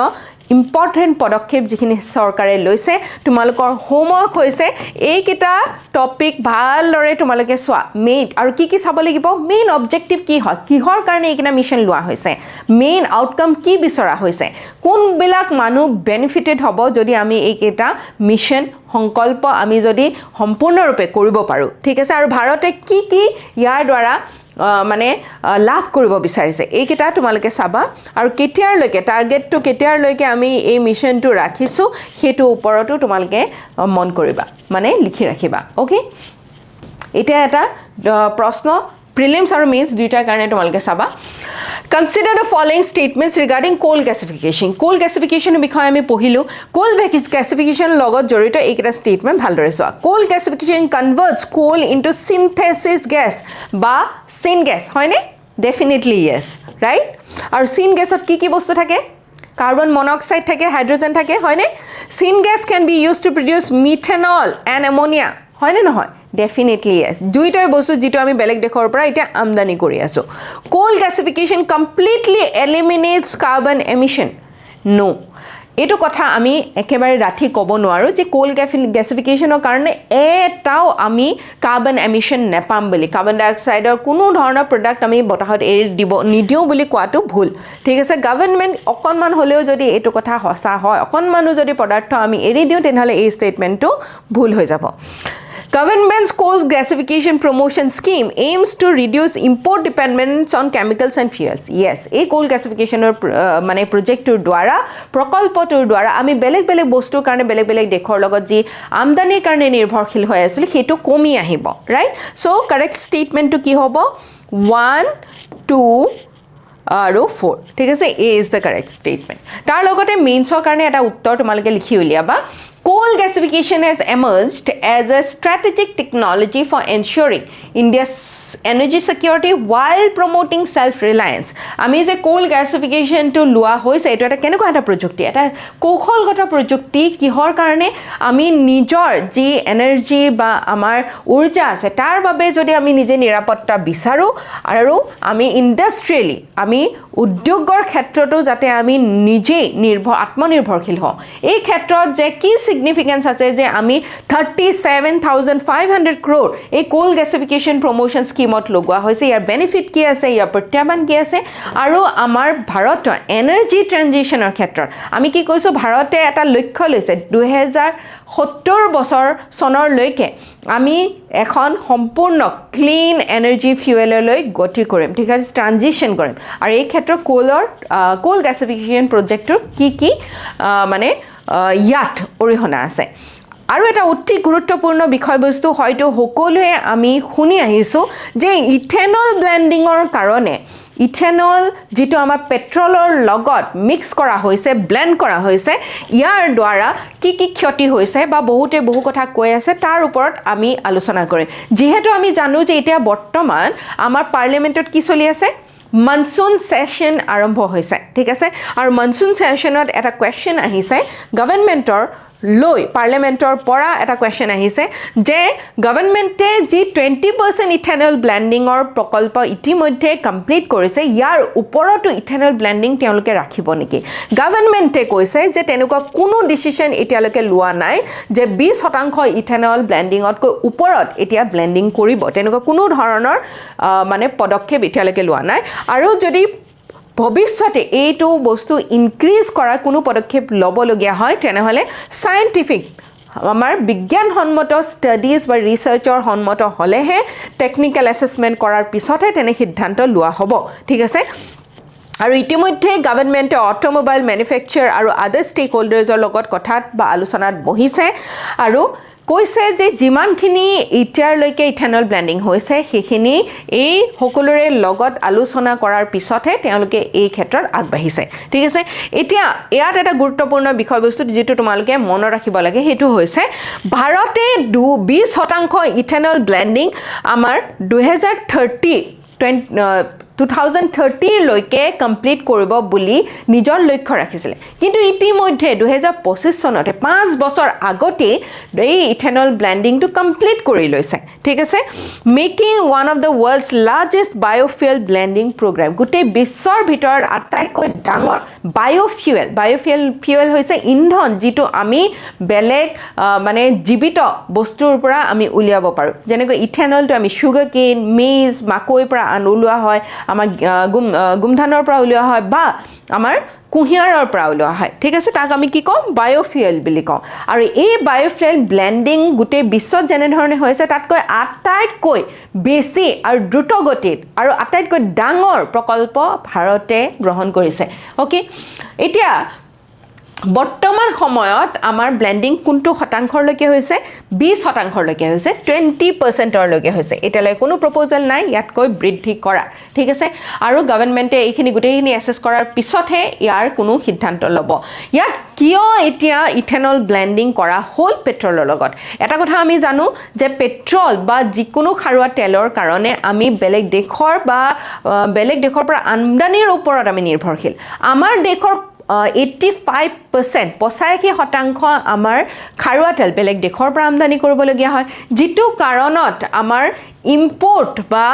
ইম্পৰ্টেণ্ট পদক্ষেপ যিখিনি চৰকাৰে লৈছে তোমালোকৰ হোমৱৰ্ক হৈছে এইকেইটা টপিক ভালদৰে তোমালোকে চোৱা মেইন আৰু কি চাব লাগিব মেইন অবজেক্টিভ কি হয় কিহৰ কাৰণে এইকেইটা মিছন লোৱা হৈছে মেইন আউটকাম কি বিচৰা হৈছে কোনবিলাক মানুহ বেনিফিটেড হ'ব যদি আমি এইকেইটা মিছন সংকল্প আমি যদি সম্পূৰ্ণৰূপে কৰিব পাৰোঁ ঠিক আছে আৰু ভাৰতে কি ইয়াৰ দ্বাৰা মানে লাভ কৰিব বিচাৰিছে এইকেইটা তোমালোকে চাবা আৰু কেতিয়াৰলৈকে টাৰ্গেটটো কেতিয়াৰলৈকে আমি এই মিছনটো ৰাখিছোঁ সেইটো ওপৰতো তোমালোকে মন কৰিবা মানে লিখি ৰাখিবা অ'কে এতিয়া এটা প্ৰশ্ন প্ৰিলিমছ আৰু মেইনছ দুইটাৰ কাৰণে তোমালোকে চাবা Consider the following statements regarding coal gasification. Coal gasification বিষয়ে আমি পঢ়িলো coal gasification লগত জড়িত এইকেইটা statement ভালদৰে চোৱা coal gasification converts coal into synthesis gas বা syngas হয়নে definitely yes right আৰু syngasত কি বস্তু থাকে কাৰ্বন মনোক্সাইড থাকে হাইড্ৰজেন থাকে হয়নে syngas can be used to produce methanol and ammonia হয়নে নহয় definitely yes দুইটাই বস্তু যেটো আমি বেলেগ দেশৰ পৰা এটা আমদানি কৰি আছো coal gasification completely eliminates carbon emission no এটো কথা আমি একেবাৰে ৰাঠি ক'ব নোৱাৰো যে কোল গেছিফিকেশনৰ কাৰণে এটাও আমি কাৰ্বন এমিশন নেপাম বুলি কাৰ্বন ডাই অক্সাইডৰ কোনো ধৰণৰ প্ৰডাক্ট আমি বতাহত এৰি দিব নিদিও বুলি কোৱাটো ভুল ঠিক আছে গভৰ্ণমেণ্ট অকনমান হলেও যদি এটো কথা হসা হয় অকনমানো যদি পদাৰ্থ আমি এৰি দিও তেনেহলে এই ষ্টেটমেন্টটো ভুল হৈ যাব Government's coal gasification promotion scheme aims to reduce import dependence on chemicals and fuels. Yes, a coal gasification মানে projector দ্বাৰা প্ৰকল্পটোৰ দ্বাৰা আমি বেলেগ বস্তুৰ কাৰণে বেলেগ দেশৰ লগত যি আমদানিৰ কাৰণে নিৰ্ভৰশীল হৈ আছিল হেতু কমি আহিব right so correct statement to কি হ'ব 1 2 আৰু 4 ঠিক আছে a is the correct statement তাৰ লগতে মেইনছৰ কাৰণে এটা উত্তৰ তোমালোকে লিখি উলিয়াবা Coal gasification has emerged as a strategic technology for ensuring India's energy security while promoting self-reliance. আমি যে coal gasification to লোৱা হৈছে এটো এটা কেনেকুৱা এটা প্ৰযুক্তি এটা কৌশলগত প্ৰযুক্তি কিহৰ কাৰণে আমি নিজৰ যি এনাৰ্জি বা আমাৰ ঊৰ্জা আছে তাৰ বাবে যদি আমি নিজে নিৰাপত্তা বিচাৰো আৰু আমি ইন্ডাষ্ট্ৰিয়ালি আমি উদ্যোগৰ ক্ষেত্ৰটো যাতে আমি নিজে আত্মনিৰ্ভৰশীল হওঁ এই ক্ষেত্ৰত যে কি সিগনিফিকেন্স আছে যে আমি 37500 crore এই কোল গ্যাসিফিকেশন প্ৰমোশন স্কিমত লগোৱা হৈছে ইয়াৰ বেনিফিট কি আছে ইয়াৰ প্ৰত্যাহ্বান কি আছে আৰু আমাৰ ভাৰতৰ এনাৰ্জি ট্ৰানজিশনৰ ক্ষেত্ৰত আমি কি কৈছো ভাৰতে এটা লক্ষ্য লৈছে 2070 বছৰ চনৰলৈকে আমি এখন সম্পূৰ্ণ ক্লিন এনাৰ্জি ফিউৱেললৈ গতি কৰিম ঠিক আছে ট্ৰানজিশন কৰিম আৰু এই ক্ষেত্ৰত কোল গ্যাসিফিকেশন প্ৰজেক্টৰ কি মানে ইয়াত অৰিহণা আছে আৰু এটা অতি গুৰুত্বপূৰ্ণ বিষয়বস্তু হয়তো সকলোৱে আমি শুনি আহিছো যে ইথেনল ব্লেন্ডিংৰ কাৰণে ইথেনল যেটো আমাৰ পেট্ৰলৰ লগত মিক্স কৰা হৈছে ব্লেন্ড কৰা হৈছে ইয়াৰ দ্বাৰা কি ক্ষতি হৈছে বা বহু কথা কৈ আছে তাৰ ওপৰত আমি আলোচনা কৰিম যেহেতু আমি জানো যে এতিয়া বৰ্তমান আমাৰ পাৰ্লিমেন্টত কি চলি আছে মনসুন সেশন আৰম্ভ হৈছে ঠিক আছে আৰু মনসুন সেশনত এটা কোৱেশ্চন আহিছে গভৰ্ণমেণ্টৰ লৈ পাৰ্লিমেন্টৰ পৰা এটা কোৱেশ্চন আহিছে যে গভৰ্ণমেণ্টে যি 20% ইথেনল ব্লেন্ডিংৰ প্ৰকল্প ইতিমধ্যে কমপ্লিট কৰিছে ইয়াৰ ওপৰতো ইথেনল ব্লেন্ডিং তেওঁলোকে ৰাখিব নেকি গভৰ্ণমেণ্টে কৈছে যে তেনেকুৱা কোনো ডিসিশন এতিয়ালৈকে লোৱা নাই যে 20% ইথেনল ব্লেন্ডিংতকৈ ওপৰত এতিয়া ব্লেন্ডিং কৰিব তেনেকুৱা কোনো ধৰণৰ মানে পদক্ষেপ এতিয়ালৈকে লোৱা নাই আৰু যদি ভৱিষ্যতে এইটো বস্তু ইনক্ৰিজ কৰা কোনো পদক্ষেপ ল'বলগীয়া হয় তেনেহলে সায়েন্টিফিক আমাৰ বিজ্ঞানসন্মত ষ্টাডিজ বা ৰিচাৰ্চৰ সন্মত হ'লেহে টেকনিক্যাল এছেছমেণ্ট কৰাৰ পিছতহে তেনে সিদ্ধান্ত লোৱা হ'ব ঠিক আছে আৰু ইতিমধ্যে গভৰ্ণমেণ্টে অটোমোবাইল মেনুফেকচাৰ আৰু আদাৰ ষ্টেক হোল্ডাৰ্ছৰ লগত কথাত বা আলোচনাত বহিছে আৰু কৈছে যে যিমানখিনি এতিয়ালৈকে ইথানল ব্লেণ্ডিং হৈছে সেইখিনি এই সকলোৰে লগত আলোচনা কৰাৰ পিছতহে তেওঁলোকে এই ক্ষেত্ৰত আগবাঢ়িছে ঠিক আছে এতিয়া ইয়াত এটা গুৰুত্বপূৰ্ণ বিষয়বস্তু যেটো তোমালোকে মনত ৰাখিব লাগে হেতু হৈছে ভাৰতে 20% ইথানল ব্লেণ্ডিং আমাৰ 2030 লৈকে কমপ্লিট কৰিব বুলি নিজৰ লক্ষ্য ৰাখিছিল কিন্তু ইতিমধ্যে 2025 চনতে 5 বছৰ আগতে এই ইথানল ব্লেণ্ডিংটো কমপ্লিট কৰি লৈছে ঠিক আছে making one of the world's largest biofuel blending program গোটেই বিশ্বৰ ভিতৰত আটাইতকৈ ডাঙৰ বায়োফুয়েল হৈছে ইন্ধন যিটো আমি বেলেগ মানে জীৱিত বস্তুৰ পৰা আমি উলিয়াব পাৰোঁ যেনেকৈ ইথানলটো আমি সুগাৰ কেন মেজ মাকৈৰ পৰা ওলোৱা হয় আমাৰ গুমধানৰ পৰা উলিওৱা হয় বা আমাৰ কুঁহিয়াৰৰ পৰা উলিওৱা হয় ঠিক আছে তাক আমি কি কওঁ বায়োফুয়েল বুলি কওঁ আৰু এই বায়োফুয়েল ব্লেণ্ডিং গোটেই বিশ্বত যেনেধৰণে হৈছে তাতকৈ আটাইতকৈ বেছি আৰু দ্ৰুতগতিত আৰু আটাইতকৈ ডাঙৰ প্ৰকল্প ভাৰতে গ্ৰহণ কৰিছে ওকে এতিয়া বৰ্তমান সময়ত আমাৰ ব্লেণ্ডিং কোনটো শতাংশলৈকে হৈছে 20%লৈকে হৈছে 20%লৈকে হৈছে এতিয়ালৈ কোনো প্ৰপ'জাল নাই ইয়াতকৈ বৃদ্ধি কৰা ঠিক আছে আৰু গভৰ্ণমেণ্টে এইখিনি গোটেইখিনি এছেছ কৰাৰ পিছতহে ইয়াৰ কোনো সিদ্ধান্ত ল'ব ইয়াত কিয় এতিয়া ইথানল ব্লেণ্ডিং কৰা হ'ল পেট্ৰলৰ লগত এটা কথা আমি জানো যে পেট্ৰল বা যিকোনো খাৰুৱা তেলৰ কাৰণে আমি বেলেগ দেশৰ পৰা আমদানিৰ ওপৰত আমি নিৰ্ভৰশীল আমাৰ দেশৰ 85% আমাৰ খাৰুৱা তেল বেলেগ দেশৰ পৰা আমদানি কৰিবলগীয়া হয় যিটো কাৰণত আমাৰ ইম্পোৰ্ট বা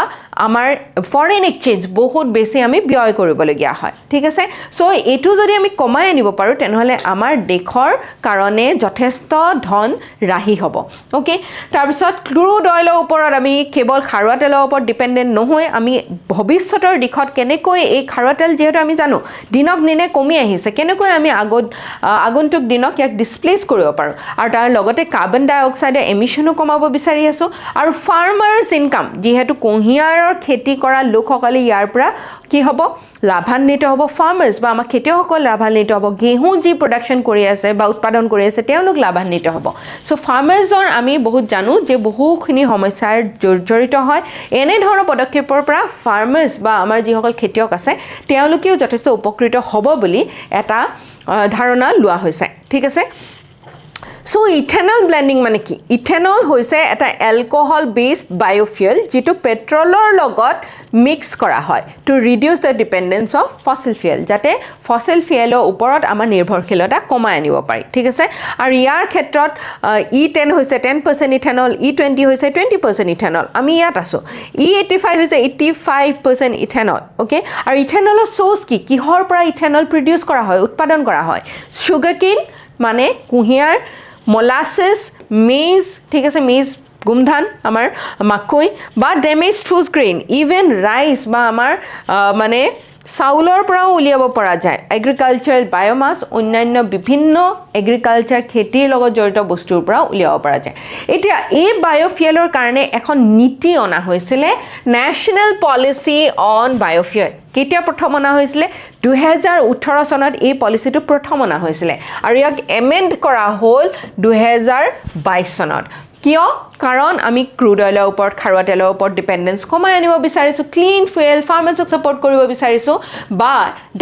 আমাৰ ফৰেন এক্সচেঞ্জ বহুত বেছি আমি ব্যয় কৰিবলগীয়া হয় ঠিক আছে সো এটো যদি আমি কমাই আনিব পাৰো তেনেহলে আমাৰ দেশৰ কাৰণে যথেষ্ট ধন ৰাহি হ'ব ওকে তাৰ পিছত ক্ৰুড অইলৰ ওপৰত আমি কেৱল খাৰুৱা তেলৰ ওপৰত ডিপেন্ডেন্ট নহয় আমি ভৱিষ্যতৰ দিশত কেনেকৈ এই খাৰুৱা তেল যেহেতু আমি জানো দিনক দিনে কমি আহিছে কেনেকৈ আমি আগন্তুক দিনক ইয়াক ডিসপ্লেস কৰিব পাৰো আৰু তাৰ লগতে কাৰ্বন ডাই অক্সাইডৰ এমিশনো কমাব বিচাৰি আছো আৰু ফাৰ্মাৰ্স ইনকাম যেহেতু কুঁহিয়াৰৰ খেতি কৰা লোকসকলে ইয়াৰ পৰা কি হ'ব লাভান্বিত হ'ব ফাৰ্মাৰ্স বা আমাৰ খেতিয়কসকল লাভান্বিত হ'ব গেহু যি প্ৰডাকশন কৰি আছে বা উৎপাদন কৰি আছে তেওঁলোক লাভান্বিত হ'ব সো ফাৰ্মাৰ্সৰ আমি বহুত জানো যে বহুখিনি সমস্যাৰ জড়িত হয় এনে ধৰণৰ পদক্ষেপৰ পৰা ফাৰ্মাৰ্স বা আমাৰ যিসকল খেতিয়ক আছে তেওঁলোকেও যথেষ্ট উপকৃত হ'ব বুলি এটা ধাৰণা লোৱা হৈছে ঠিক আছে সো ইথানল ব্লেণ্ডিং মানে কি ইথানল হৈছে এটা এলকহল বেসড বায়োফুয়েল যেটো পেট্ৰলৰ লগত মিক্স কৰা হয় to reduce the dependence of fossil fuel যাতে ফসিল ফুয়েলৰ ওপৰত আমাৰ নিৰ্ভৰশীলতা কমাই আনিব পাৰি ঠিক আছে আৰু ইয়াৰ ক্ষেত্ৰত E10 হৈছে 10% ইথানল E20 হৈছে 20% ইথানল আমি ইয়াত আছো E85 হৈছে 85% ইথানল ওকে আৰু ইথানলৰ সোৰ্স কি কিহৰ পৰা ইথানল প্ৰডিউস কৰা হয় উৎপাদন কৰা হয় সুগাৰকেন মানে কুঁহিয়াৰ molasses maize ঠিক আছে মেজ গুমধান আমাৰ মাকৈ বা damaged food grain even rice বা আমাৰ মানে চাউলৰ পৰা উলিয়াব পৰা যায় এগ্ৰিকালচাৰাল বায়োমাস অন্যান্য বিভিন্ন এগ্ৰিকালচাৰ খেতিৰ লগত জড়িত বস্তুৰ পৰা উলিয়াব পৰা যায় এতিয়া এই বায়োফুয়েলৰ কাৰণে এখন নীতি অনা হৈছিল ন্যাশনাল পলিসি অন বায়োফুয়েল কেতিয়া প্ৰথম অনা হৈছিল 2018 চনত এই পলিসিটো প্ৰথম অনা হৈছিল আৰু ইয়াক এমেন্ড কৰা হ'ল 2022 চনত কিয় কাৰণ আমি ক্ৰুড অইলৰ ওপৰত খাৰুৱা তেলৰ ওপৰত ডিপেন্ডেন্স কমাই আনিব বিচাৰিছো ক্লিন ফুয়েল ফাৰ্মাৰ্সক সাপোৰ্ট কৰিব বিচাৰিছো বা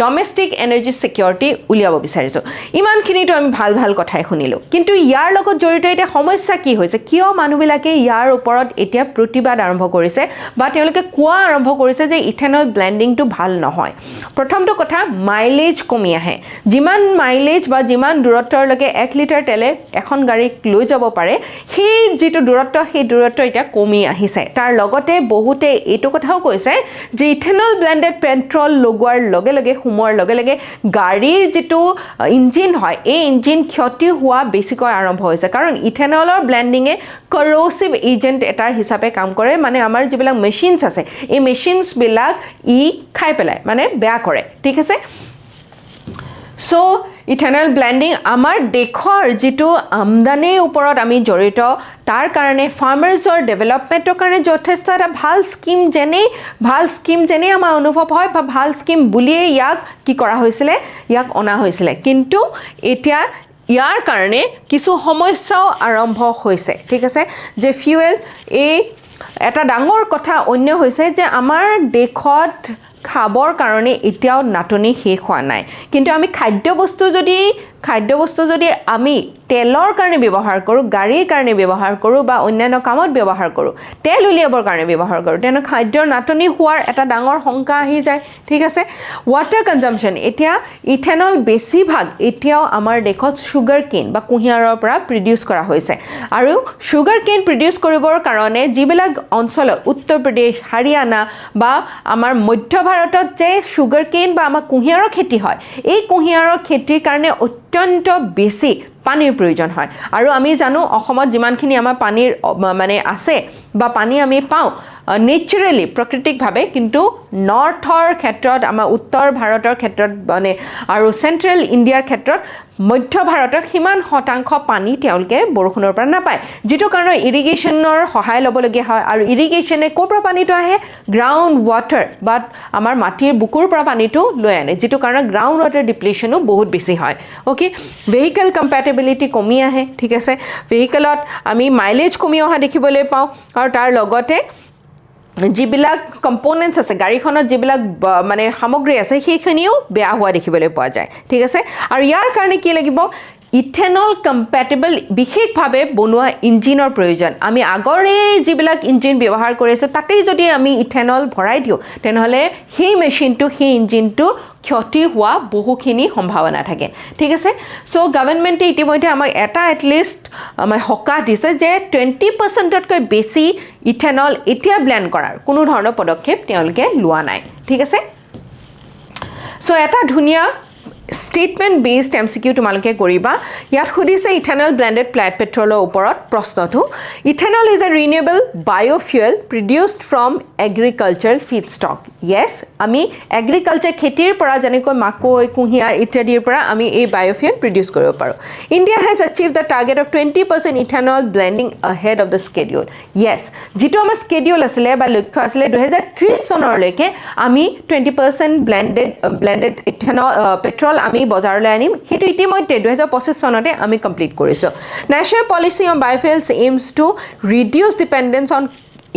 ডমেষ্টিক এনাৰ্জি সিকিউৰিটি উলিয়াব বিচাৰিছো ইমানখিনিটো আমি ভাল কথাই শুনিলো কিন্তু ইয়াৰ লগত জড়িত এটা সমস্যা কি হৈছে কিয় মানুহবিলাকে ইয়াৰ ওপৰত এতিয়া প্ৰতিবাদ আৰম্ভ কৰিছে বা তেওঁলোকে কোৱা আৰম্ভ কৰিছে যে ইথানল ব্লেণ্ডিংটো ভাল নহয় প্ৰথমটো কথা মাইলেজ কমি আহে যিমান মাইলেজ বা যিমান দূৰত্বলৈকে 1 লিটাৰ তেলে এখন গাড়ীক লৈ যাব পাৰে সেই যেটো দূৰত্ব সেই দূৰত্ব এটা কমি আহিছে তাৰ লগতে বহুতে এটো কথাও কৈছে যে ইথানল ব্লেন্ডেড পেট্ৰল লগোৱাৰ লগে লগে সুমোৱাৰ লগে লগে গাড়ীৰ যেটো ইঞ্জিন হয় এই ইঞ্জিন ক্ষতি হোৱা বেছিকৈ আৰম্ভ হৈছে কাৰণ ইথানলৰ ব্লেন্ডিংে corrosive agent এটাৰ হিচাপে কাম কৰে মানে আমাৰ যিবিলাক মেচিনছ আছে এই মেচিনছ বিলাক ই খাই পেলাই মানে বেয়া কৰে ঠিক আছে সো ইথানল ব্লেন্ডিং আমাৰ দেশৰ যিটো আমদানিৰ ওপৰত আমি জড়িত তাৰ কাৰণে ফাৰ্মাৰ্ছৰ ডেভেলপমেণ্টৰ কাৰণে যথেষ্ট এটা ভাল স্কিম যেনে আমাৰ অনুভৱ হয় বা ভাল স্কিম বুলিয়ে ইয়াক কি কৰা হৈছিলে ইয়াক অনা হৈছিলে কিন্তু এতিয়া ইয়াৰ কাৰণে কিছু সমস্যাও আৰম্ভ হৈছে ঠিক আছে যে ফিউৱেল এই এটা ডাঙৰ কথা অন্য হৈছে যে আমাৰ দেশত খাবৰ কাৰণে এতিয়াও নাটনি শেষ হোৱা নাই কিন্তু আমি খাদ্যবস্তু যদি আমি তেলৰ কাৰণে ব্যৱহাৰ কৰোঁ গাড়ীৰ কাৰণে ব্যৱহাৰ কৰোঁ বা অন্যান্য কামত ব্যৱহাৰ কৰোঁ তেল উলিয়াবৰ কাৰণে ব্যৱহাৰ কৰোঁ তেনে খাদ্যৰ নাটনি হোৱাৰ এটা ডাঙৰ শংকা আহি যায় ঠিক আছে ৱাটাৰ কনজাম্পশ্যন এতিয়া ইথেনল বেছিভাগ এতিয়াও আমাৰ দেশত সুগাৰ কেন বা কুঁহিয়াৰৰ পৰা প্ৰডিউচ কৰা হৈছে আৰু সুগাৰ কেন প্ৰডিউচ কৰিবৰ কাৰণে যিবিলাক অঞ্চলত উত্তৰ প্ৰদেশ হাৰিয়ানা বা আমাৰ মধ্য ভাৰতত যে সুগাৰ কেন বা আমাৰ কুঁহিয়াৰৰ খেতি হয় এই কুঁহিয়াৰৰ খেতিৰ কাৰণে অত্যন্ত বেছি পানীৰ প্ৰয়োজন হয় আৰু আমি জানো অসমত যিমানখিনি আমাৰ পানীৰ মানে আছে বা পানী আমি পাওঁ নেচাৰেলি প্ৰাকৃতিকভাৱে কিন্তু নৰ্থৰ ক্ষেত্ৰত আমাৰ উত্তৰ ভাৰতৰ ক্ষেত্ৰত মানে আৰু চেণ্ট্ৰেল ইণ্ডিয়াৰ ক্ষেত্ৰত মধ্য ভাৰতৰ সিমান শতাংশ পানী তেওঁলোকে বৰষুণৰ পৰা নাপায় যিটো কাৰণে ইৰিগেশ্যনৰ সহায় ল'বলগীয়া হয় আৰু ইৰিগেশ্যনে ক'ৰ পৰা পানীটো আহে গ্ৰাউণ্ড ৱাটাৰ বা আমাৰ মাটিৰ বুকুৰ পৰা পানীটো লৈ আনে যিটো কাৰণে গ্ৰাউণ্ড ৱাটাৰ ডিপ্লিশ্যনো বহুত বেছি হয় অ'কে ভেহিকেল কম্পেটেবিলিটি কমি আহে ঠিক আছে ভেহিকেলত আমি মাইলেজ কমি অহা দেখিবলৈ পাওঁ আৰু তাৰ লগতে যিবিলাক কম্পোনেণ্টছ আছে গাড়ীখনত যিবিলাক মানে সামগ্ৰী আছে সেইখিনিও বেয়া হোৱা দেখিবলৈ পোৱা যায় ঠিক আছে আৰু ইয়াৰ কাৰণে কি লাগিব ইথেনল কম্পেটেবল বিশেষভাৱে বনোৱা ইঞ্জিনৰ প্ৰয়োজন আমি আগৰে যিবিলাক ইঞ্জিন ব্যৱহাৰ কৰি আছোঁ তাতেই যদি আমি ইথেনল ভৰাই দিওঁ তেনেহ'লে সেই মেচিনটো সেই ইঞ্জিনটোৰ ক্ষতি হোৱা বহুখিনি সম্ভাৱনা থাকে ঠিক আছে চ' গভৰ্ণমেণ্টে ইতিমধ্যে আমাক এটা এটলিষ্ট আমাৰ সকাহ দিছে যে 20%তকৈ বেছি ইথেনল এতিয়া ব্লেণ্ড কৰাৰ কোনো ধৰণৰ পদক্ষেপ তেওঁলোকে লোৱা নাই ঠিক আছে চ' এটা ধুনীয়া statement based MCQ তোমালোকে কৰিবা ইয়াত খুদিছে ইথানল ব্লেন্ডেড ফ্লাইট পেট্ৰলৰ ওপৰত প্ৰশ্নটো ethanol is a renewable biofuel produced from agricultural feedstock yes আমি এগ্ৰিকালচাৰ খেতিৰ পৰা যেনেকৈ মাকৈ কুঁহিয়াৰ ইত্যাদিৰ পৰা আমি এই বায়োফুয়েল প্ৰডিউস কৰিব পাৰো India has achieved the target of 20% ethanol blending ahead of the schedule yes যিটো আমাৰ স্কেডিউল আছিল বা লক্ষ্য আছিল 2030 চনলৈকে আমি 20% blended ethanol পেট্ৰল আমি বজাৰলৈ আনিম হেতু ইতিমধ্যে 2025 চনতে আমি কমপ্লিট কৰিছো national policy on biofuels aims to reduce dependence on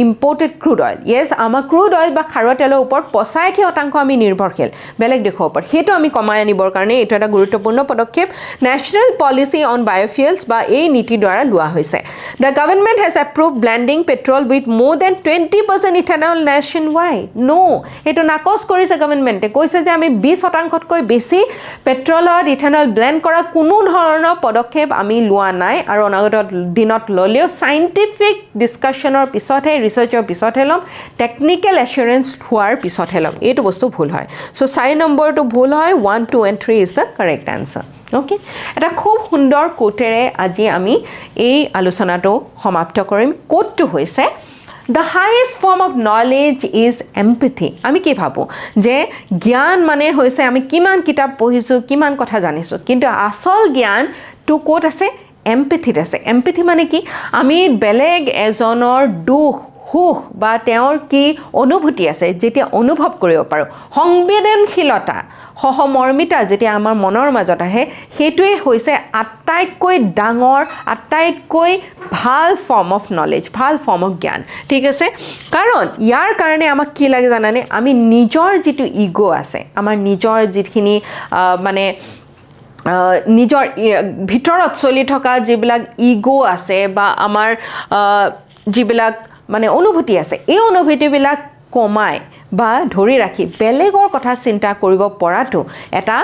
imported crude oil yes আমাৰ crude oil বা খাৰুৱা তেলৰ ওপৰত 85% আমি নিৰ্ভৰশীল বেলেগ দেশৰ ওপৰত হেতু আমি কমাই আনিবৰ কাৰণে এটো এটা গুৰুত্বপূৰ্ণ পদক্ষেপ ন্যাশনাল পলিসি অন বায়োফুয়েলস বা এই নীতি দ্বাৰা লোৱা হৈছে the government has approved blending petrol with more than 20% ethanol nationwide no এটো নাকচ কৰিছে গভৰ্ণমেণ্টে কৈছে যে আমি 20%তকৈ বেছি পেট্ৰলত ইথানল ব্লেন্ড কৰা কোনো ধৰণৰ পদক্ষেপ আমি লোৱা নাই আৰু অনাগত দিনত ললেও সাইন্টিফিক ডিসকাশনৰ পিছতহে ৰিসাৰ্চৰ পিছতহে লম টেকনিক্যাল এসুৰেন্স হোৱাৰ পিছতহে লম এইটো বস্তু ভুল হয় সো 4 নম্বৰটো ভুল হয় 1 2 and 3 is the correct answer okay এটা খুব সুন্দৰ কোটেৰে আজি আমি এই আলোচনাটো সমাপ্ত কৰিম কোটটো হৈছে The highest form of knowledge is empathy. আমি কি ভাবো যে জ্ঞান মানে হৈছে আমি কিমান কিতাপ পঢ়িছো কিমান কথা জানিছো কিন্তু আসল জ্ঞান টু কোট আছে এম্পেথিত আছে এম্পেথি মানে কি আমি বেলেগ এজনৰ দুখ সুখ বা তেওঁৰ কি অনুভূতি আছে যেতিয়া অনুভৱ কৰিব পাৰো সংবেদনশীলতা সহমৰ্মিতা যেতিয়া আমাৰ মনৰ মাজত আহে হেতুৱে হৈছে আটাইতকৈ ডাঙৰ আটাইতকৈ ভাল ফৰ্ম অফ নলেজ ভাল ফৰ্ম অফ জ্ঞান ঠিক আছে কাৰণ ইয়াৰ কাৰণে আমাক কি লাগে জানানে আমি নিজৰ যিটো ইগো আছে আমাৰ নিজৰ যিখিনি মানে নিজৰ ভিতৰত চলি থকা যিবিলাক ইগো আছে বা আমাৰ যিবিলাক মানে অনুভূতি আছে এই অনুভূতিবিলাক কমাই বা ধৰি ৰাখি বেলেগৰ কথা চিন্তা কৰিব পৰাটো এটা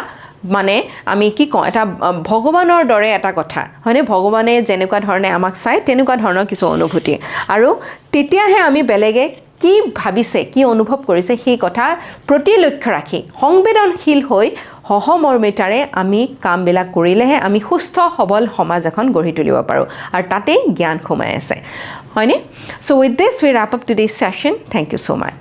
মানে আমি কি কওঁ এটা ভগৱানৰ দৰে এটা কথা হয়নে ভগৱানে যেনেকুৱা ধৰণে আমাক চাই তেনেকুৱা ধৰণৰ কিছু অনুভূতি আৰু তেতিয়াহে আমি বেলেগে কি ভাবিছে কি অনুভৱ কৰিছে সেই কথা প্ৰতি লক্ষ্য ৰাখি সংবেদনশীল হৈ সহমৰ্মিতাৰে আমি কামবিলাক কৰিলেহে আমি সুস্থ সবল সমাজ এখন গঢ়ি তুলিব পাৰোঁ আৰু তাতেই জ্ঞান সোমাই আছে হয়নে so with this we wrap up today's session thank you so much